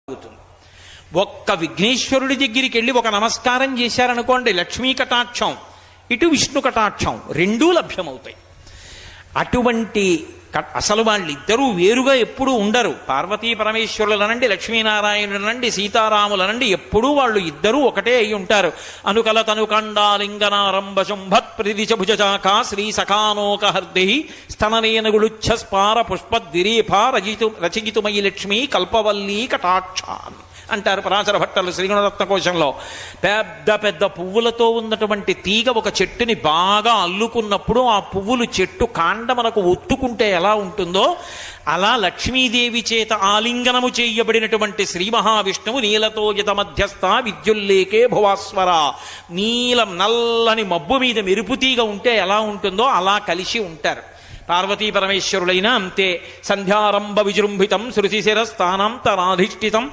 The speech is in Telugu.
అవుతుంది. ఒక్క విఘ్నేశ్వరుడి దగ్గరికి వెళ్ళి ఒక నమస్కారం చేశారనుకోండి, లక్ష్మీ కటాక్షం ఇటు విష్ణు కటాక్షం రెండూ లభ్యమవుతాయి. అటువంటి అసలు వాళ్ళిద్దరూ వేరుగా ఎప్పుడూ ఉండరు. పార్వతీ పరమేశ్వరులనండి, లక్ష్మీనారాయణులనండి, సీతారాములనండి, ఎప్పుడూ వాళ్ళు ఇద్దరూ ఒకటే అయి ఉంటారు. అనుకల తనుకండాలింగనారంభ శుంభత్ ప్రతిదిశభుజాకా శ్రీ సఖానోకహర్ది స్తననేనగుళుచ్ఛ స్పార పుష్పద్విరేఫా రచయితుమయి లక్ష్మీ కల్పవల్లీ కటాక్షాన్ అంటారు పరాశర భట్టలు శ్రీగుణరత్న కోశంలో. పెద్ద పెద్ద పువ్వులతో ఉన్నటువంటి తీగ ఒక చెట్టుని బాగా అల్లుకున్నప్పుడు ఆ పువ్వులు చెట్టు కాండమనకు ఒత్తుకుంటే ఎలా ఉంటుందో అలా లక్ష్మీదేవి చేత ఆలింగనము చేయబడినటువంటి శ్రీ మహావిష్ణువు నీలతో యత మధ్యస్థ విద్యుల్లేకే భువాస్వర, నీలం నల్లని మబ్బు మీద మెరుపుతీగ ఉంటే ఎలా ఉంటుందో అలా కలిసి ఉంటారు. పార్వతీ పరమేశ్వరులైనా అంతే. సంధ్యారంభ విజృంభితం శృతిశిరస్థానాంతరాధిష్ఠితం